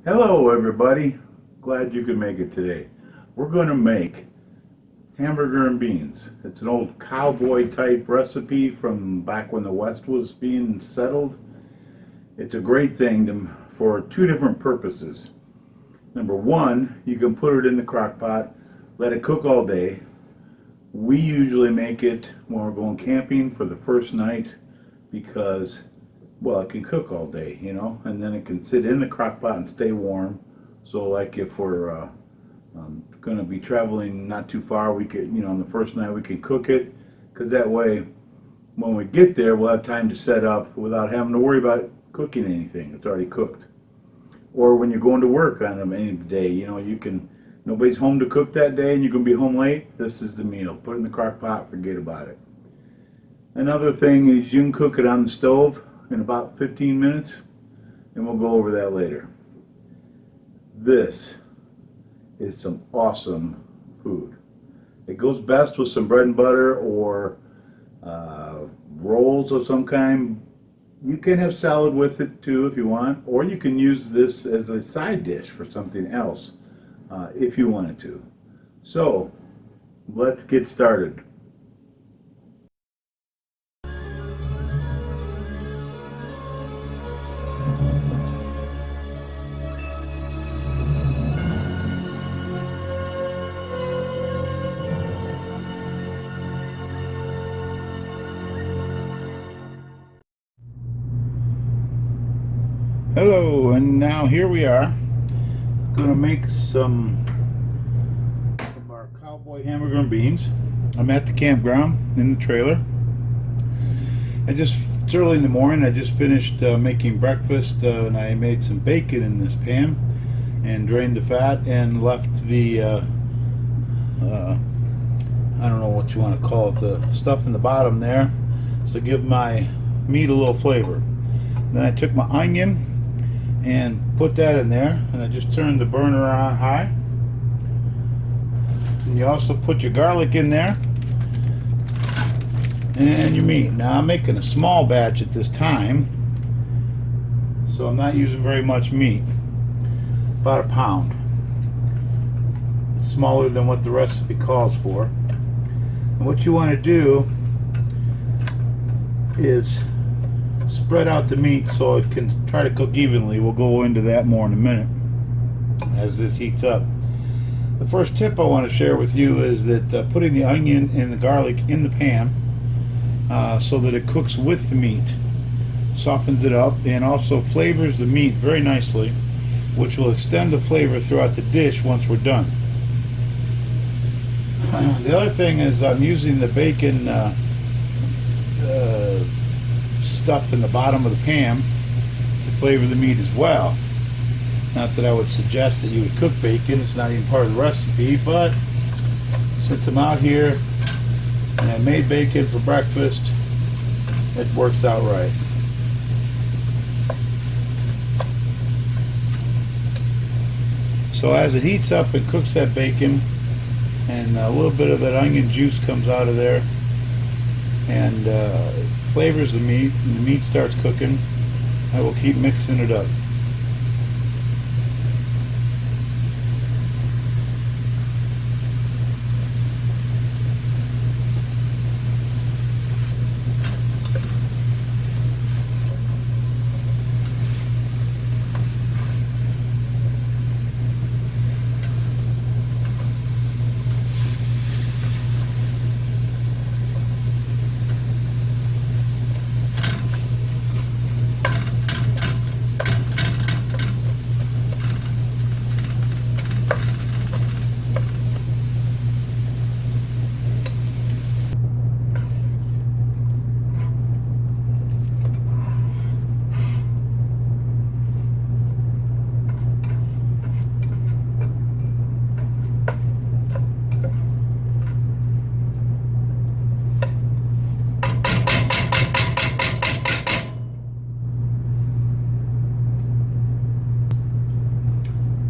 Hello everybody, glad you could make it today. We're going to make hamburger and beans. It's an old cowboy type recipe from back when the West was being settled. It's a great thing for two different purposes. Number one, you can put it in the crock pot, let it cook all day. We usually make it when we're going camping for the first night because, well, it can cook all day, and then it can sit in the crock pot and stay warm. So like if we're going to be traveling not too far, we could, on the first night we can cook it, because that way when we get there we'll have time to set up without having to worry about cooking anything. It's already cooked. Or when you're going to work on any day, you can, nobody's home to cook that day and you can be home late, this is the meal. Put it in the crock pot, forget about it. Another thing is you can cook it on the stove in about 15 minutes, and we'll go over that later. This is some awesome food. It goes best with some bread and butter or rolls of some kind. You can have salad with it too if you want, or you can use this as a side dish for something else if you wanted to. So let's get started. Hello, and now here we are going to make some of our cowboy hamburger and beans. I'm at the campground in the trailer. It's early in the morning. I just finished making breakfast, and I made some bacon in this pan and drained the fat and left the I don't know what you want to call it, the stuff in the bottom there, so give my meat a little flavor. Then I took my onion and put that in there, and I just turned the burner on high. And you also put your garlic in there and your meat. Now I'm making a small batch at this time, so I'm not using very much meat, about a pound. It's smaller than what the recipe calls for. And what you want to do is spread out the meat so it can try to cook evenly. We'll go into that more in a minute as this heats up. The first tip I want to share with you is that putting the onion and the garlic in the pan so that it cooks with the meat softens it up and also flavors the meat very nicely, which will extend the flavor throughout the dish once we're done. The other thing is I'm using the bacon stuff in the bottom of the pan to flavor the meat as well. Not that I would suggest that you would cook bacon, it's not even part of the recipe, but since I'm out here and I made bacon for breakfast, it works out right. So as it heats up and cooks that bacon, and a little bit of that onion juice comes out of there and flavors the meat, and the meat starts cooking, I will keep mixing it up.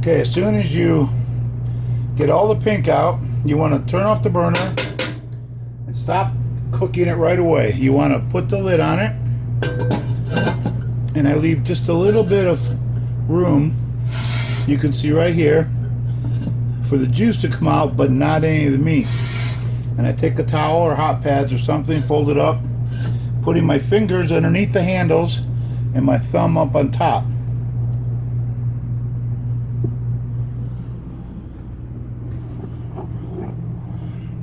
Okay, as soon as you get all the pink out, you want to turn off the burner and stop cooking it right away. You want to put the lid on it, and I leave just a little bit of room you can see right here, for the juice to come out, but not any of the meat. And I take a towel or hot pads or something, fold it up, putting my fingers underneath the handles and my thumb up on top.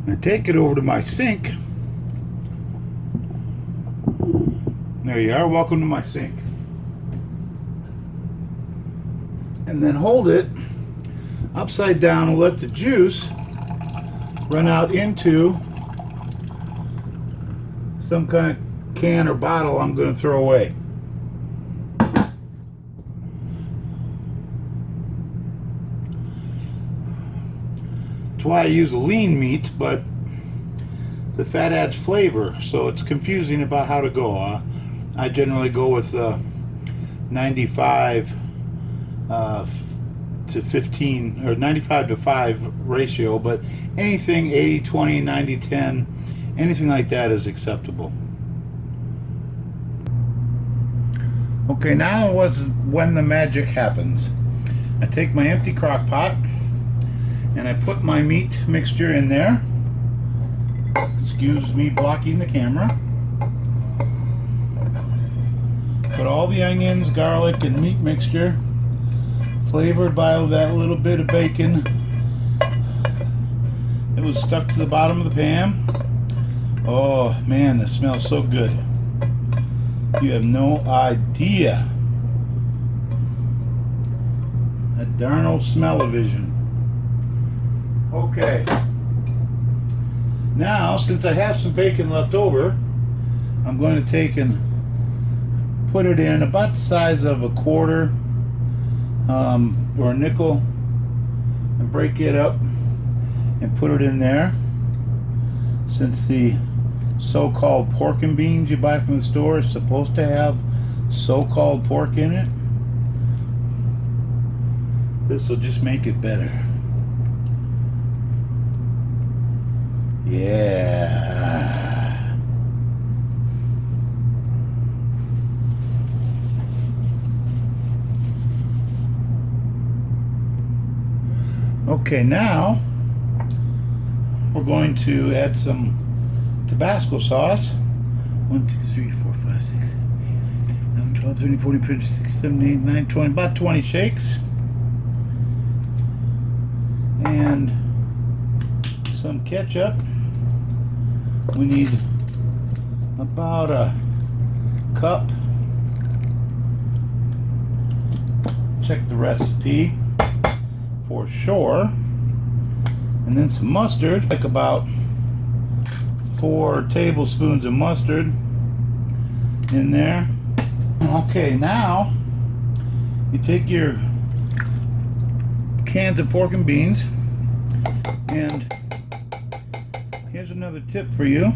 I take it over to my sink. There you are, welcome to my sink. And then hold it upside down and let the juice run out into some kind of can or bottle I'm going to throw away. That's why I use lean meat, but the fat adds flavor, so it's confusing about how to go. I generally go with 95 to 15 or 95 to 5 ratio, but anything 80 20 90 10, anything like that is acceptable. Okay, now was when the magic happens. I take my empty crock pot and I put my meat mixture in there. Excuse me blocking the camera. Put all the onions, garlic, and meat mixture, flavored by that little bit of bacon. It was stuck to the bottom of the pan. Oh man, this smells so good. You have no idea. That darn old smell-o-vision. Okay. Now, since I have some bacon left over, I'm going to take and put it in about the size of a quarter or a nickel and break it up and put it in there. Since the so-called pork and beans you buy from the store is supposed to have so-called pork in it, this will just make it better. Yeah. Okay, now we're going to add some Tabasco sauce. 1, 2, 3, 4, 5, 6, 7, 8, 9, 12, 13, 14, 15, 16, 17, 18, 19, 20, about 20 shakes. And some ketchup. We need about a cup. Check the recipe for sure. And then some mustard, like about 4 tablespoons of mustard in there. Okay, now you take your cans of pork and beans, and here's another tip for you.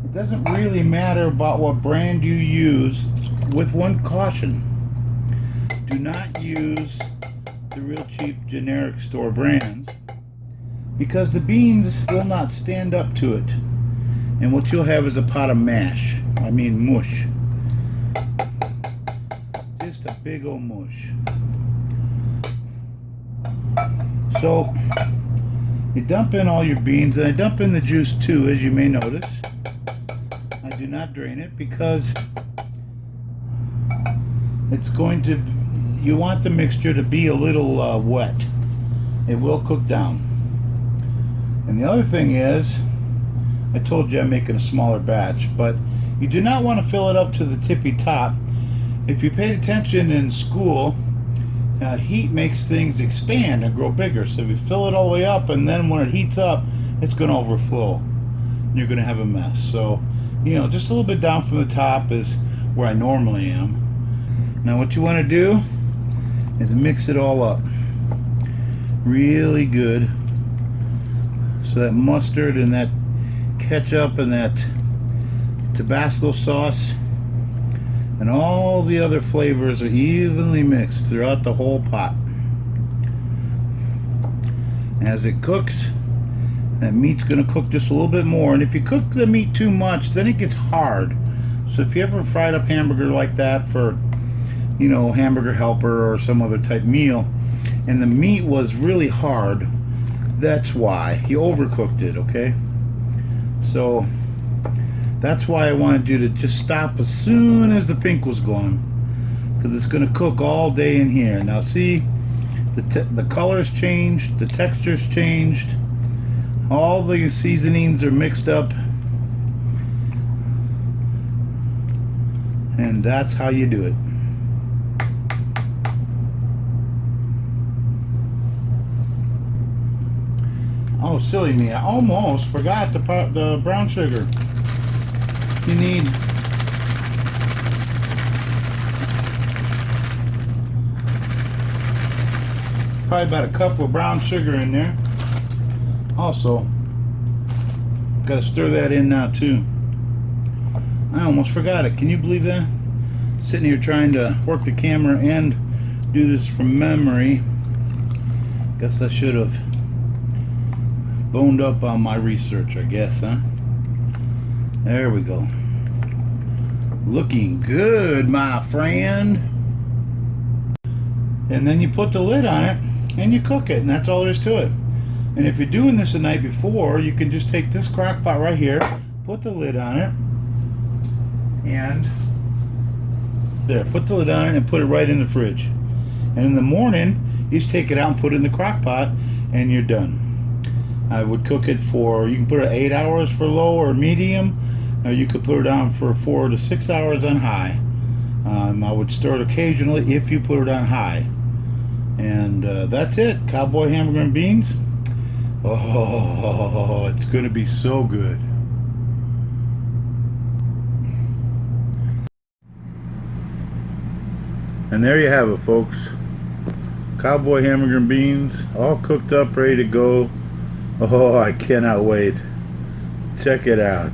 It doesn't really matter about what brand you use, with one caution. Do not use the real cheap generic store brands, because the beans will not stand up to it. And what you'll have is a pot of mash. I mean mush. Just a big old mush. So you dump in all your beans, and I dump in the juice too, as you may notice. I do not drain it because it's going to, you want the mixture to be a little wet. It will cook down. And the other thing is, I told you I'm making a smaller batch, but you do not want to fill it up to the tippy top. If you paid attention in school, heat makes things expand and grow bigger. So if you fill it all the way up, and then when it heats up, it's going to overflow. You're going to have a mess. So, you know, just a little bit down from the top is where I normally am. Now what you want to do is mix it all up really good, so that mustard and that ketchup and that Tabasco sauce and all the other flavors are evenly mixed throughout the whole pot. As it cooks, that meat's going to cook just a little bit more, and if you cook the meat too much, then it gets hard. So if you ever fried up hamburger like that for you know, hamburger helper or some other type meal, and the meat was really hard. That's why you overcooked it. Okay, so that's why I wanted you to just stop as soon as the pink was gone, because it's going to cook all day in here. Now see, the color's changed, the texture's changed, all the seasonings are mixed up, and that's how you do it. Oh, silly me, I almost forgot the brown sugar. You need probably about a cup of brown sugar in there. Also, gotta stir that in now too. I almost forgot it. Can you believe that? Sitting here trying to work the camera and do this from memory. Guess I should have boned up on my research, I guess, huh? There we go. Looking good, my friend. And then you put the lid on it and you cook it, and that's all there is to it. And if you're doing this the night before, you can just take this crock pot right here, put the lid on it, and there, put the lid on it and put it right in the fridge. And in the morning, you just take it out and put it in the crock pot, and you're done. I would cook it for, you can put it 8 hours for low or medium, or you could put it on for 4 to 6 hours on high. I would stir it occasionally if you put it on high. And that's it, cowboy hamburger and beans. Oh, it's gonna be so good. And there you have it, folks. Cowboy hamburger and beans, all cooked up, ready to go. Oh, I cannot wait. Check it out.